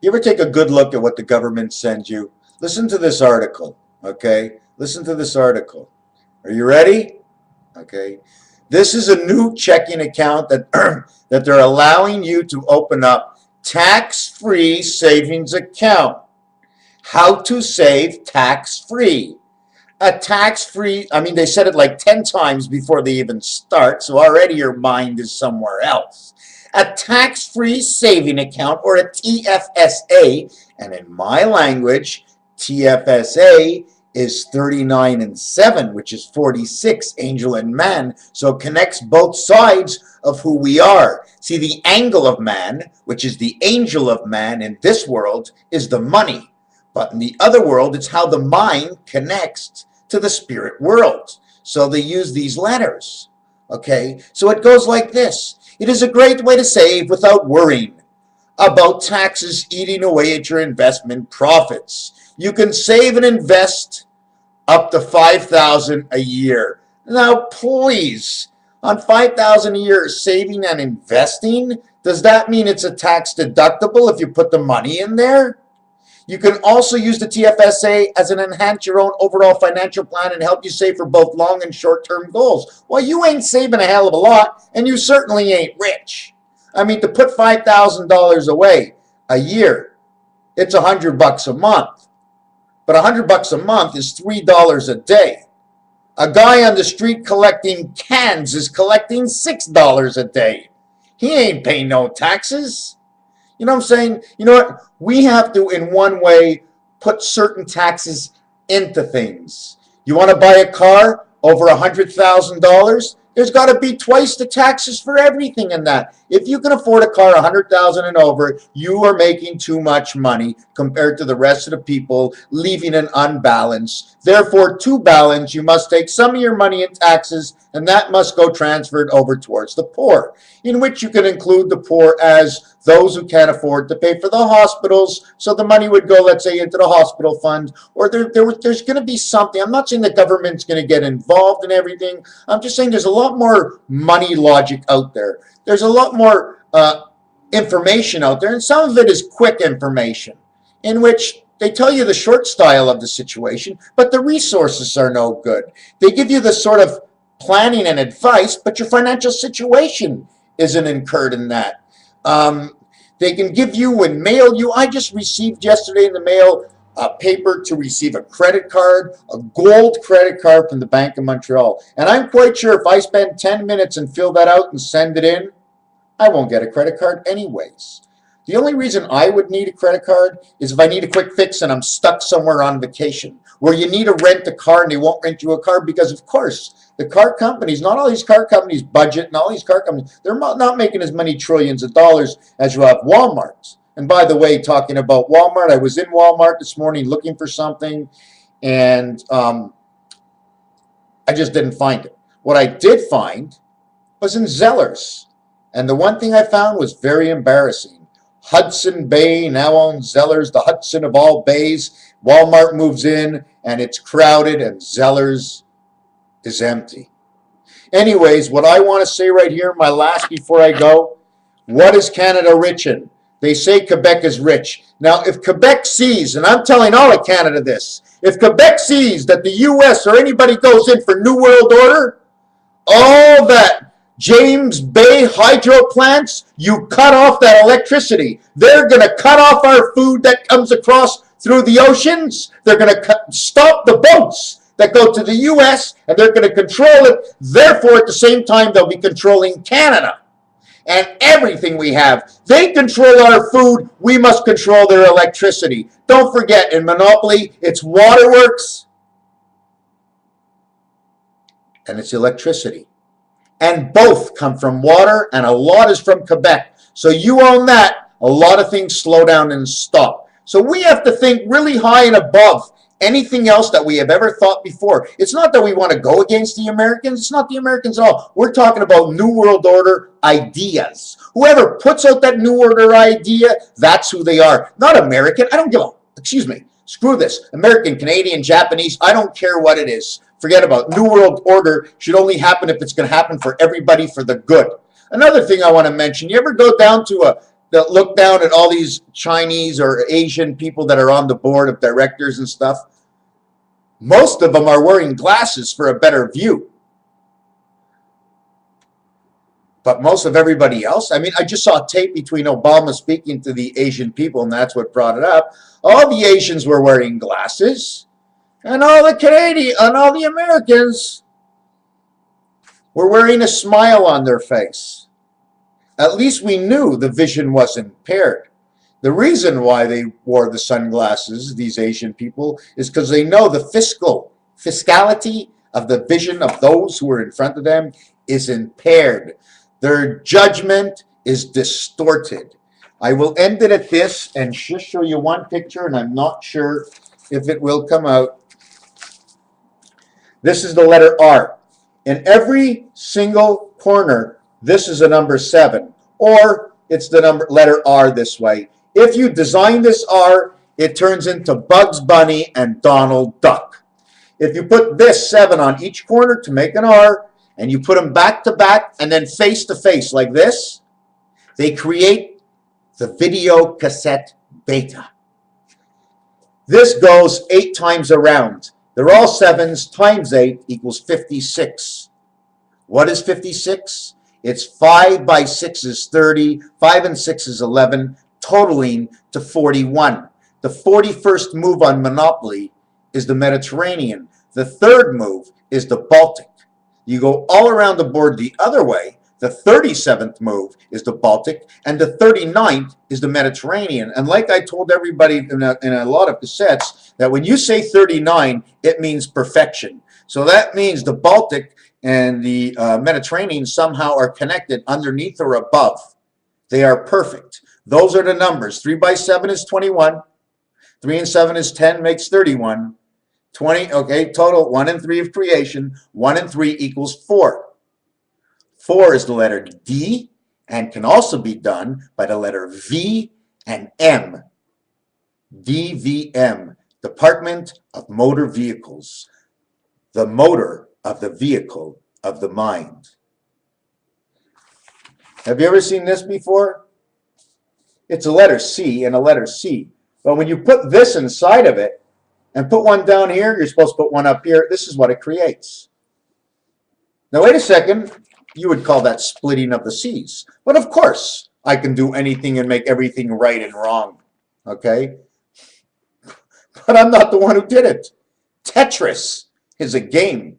You ever take a good look at what the government sends you? Listen to this article, okay? Listen to this article. Are you ready? Okay. This is a new checking account that that they're allowing you to open up. Tax-free savings account. How to save tax-free. A tax-free, I mean, they said it like 10 times before they even start, so already your mind is somewhere else. A tax-free saving account, or a TFSA, and in my language, TFSA is 39 and 7, which is 46, angel and man, so it connects both sides of who we are. See, the angle of man, which is the angel of man in this world, is the money. But in the other world, it's how the mind connects to the spirit world. So they use these letters. Okay, so it goes like this. It is a great way to save without worrying about taxes eating away at your investment profits. You can save and invest up to $5,000 a year. Now, please, on $5,000 a year saving and investing, does that mean it's a tax deductible if you put the money in there? You can also use the TFSA as an enhance your own overall financial plan and help you save for both long and short-term goals. Well, you ain't saving a hell of a lot, and you certainly ain't rich. I mean, to put $5,000 away a year, it's $100 a month. But $100 a month is $3 a day. A guy on the street collecting cans is collecting $6 a day. He ain't paying no taxes. You know what I'm saying? You know what? We have to, in one way, put certain taxes into things. You want to buy a car over $100,000? There's got to be twice the taxes for everything in that. If you can afford a car $100,000 and over, you are making too much money compared to the rest of the people, leaving an unbalance. Therefore, to balance, you must take some of your money in taxes, and that must go transferred over towards the poor, in which you can include the poor as those who can't afford to pay for the hospitals, so the money would go, let's say, into the hospital fund, or there's going to be something. I'm not saying the government's going to get involved in everything. I'm just saying there's a lot more money logic out there. There's a lot more information out there, and some of it is quick information, in which they tell you the short style of the situation, but the resources are no good. They give you the sort of planning and advice, but your financial situation isn't incurred in that. They can give you and mail you. I just received yesterday in the mail a paper to receive a credit card, a gold credit card from the Bank of Montreal. And I'm quite sure if I spend 10 minutes and fill that out and send it in, I won't get a credit card anyways. The only reason I would need a credit card is if I need a quick fix and I'm stuck somewhere on vacation, where you need to rent a car and they won't rent you a car because, of course, the car companies, not all these car companies budget, and all these car companies, they're not making as many trillions of dollars as you have Walmart. And by the way, talking about Walmart, I was in Walmart this morning looking for something, and I just didn't find it. What I did find was in Zellers. And the one thing I found was very embarrassing. Hudson Bay now owns Zellers, the Hudson of all bays. Walmart moves in, and it's crowded, and Zellers is empty. Anyways, what I want to say right here, my last before I go, what is Canada rich in? They say Quebec is rich. Now, if Quebec sees, and I'm telling all of Canada this, if Quebec sees that the U.S. or anybody goes in for New World Order, all that James Bay hydro plants, you cut off that electricity. They're going to cut off our food that comes across through the oceans. They're going to stop the boats that go to the U.S., and they're going to control it. Therefore, at the same time, they'll be controlling Canada and everything we have. They control our food. We must control their electricity. Don't forget, in Monopoly, it's waterworks and it's electricity. And both come from water, and a lot is from Quebec. So you own that, a lot of things slow down and stop. So we have to think really high and above anything else that we have ever thought before. It's not that we want to go against the Americans. It's not the Americans at all. We're talking about New World Order ideas. Whoever puts out that New Order idea, that's who they are. Not American. I don't give a, excuse me, screw this. American, Canadian, Japanese, I don't care what it is. Forget about it. New World Order should only happen if it's going to happen for everybody for the good. Another thing I want to mention, you ever go down to that look down at all these Chinese or Asian people that are on the board of directors and stuff, most of them are wearing glasses for a better view. But most of everybody else, I mean, I just saw a tape between Obama speaking to the Asian people, and that's what brought it up. All the Asians were wearing glasses, and all the Canadians and all the Americans were wearing a smile on their face. At least we knew the vision was impaired. The reason why they wore the sunglasses, these Asian people, is because they know the fiscality of the vision of those who are in front of them is impaired. Their judgment is distorted. I will end it at this and just show you one picture, and I'm not sure if it will come out. This is the letter R. In every single corner, this is a number 7, or it's the letter R this way. If you design this R, it turns into Bugs Bunny and Donald Duck. If you put this 7 on each corner to make an R, and you put them back to back and then face to face like this, they create the video cassette beta. This goes 8 times around. They're all 7s times 8 equals 56. What is 56? It's 5 by 6 is 30, 5 and 6 is 11, totaling to 41. The 41st move on Monopoly is the Mediterranean. The 3rd move is the Baltic. You go all around the board the other way. The 37th move is the Baltic, and the 39th is the Mediterranean. And like I told everybody in a lot of cassettes, that when you say 39, it means perfection. So that means the Baltic and the Mediterranean somehow are connected underneath or above. They are perfect. Those are the numbers. 3 by 7 is 21. 3 and 7 is 10, makes 31. 20, okay, total 1 and 3 of creation. 1 and 3 equals 4. 4 is the letter D and can also be done by the letter V and M. DVM, Department of Motor Vehicles. The motor of the vehicle of the mind. Have you ever seen this before? It's a letter C and a letter C. But when you put this inside of it, and put one down here, you're supposed to put one up here. This is what it creates. Now, wait a second. You would call that splitting of the C's. But of course, I can do anything and make everything right and wrong. Okay? But I'm not the one who did it. Tetris is a game.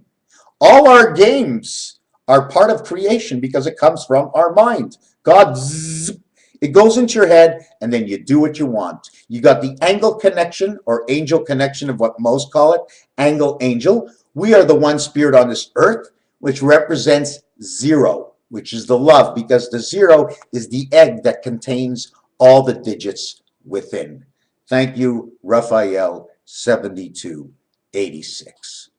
All our games are part of creation because it comes from our mind. God, it goes into your head, and then you do what you want. You got the angle connection or angel connection of what most call it, angle angel. We are the one spirit on this earth, which represents 0, which is the love, because the 0 is the egg that contains all the digits within. Thank you, Raphael 7286.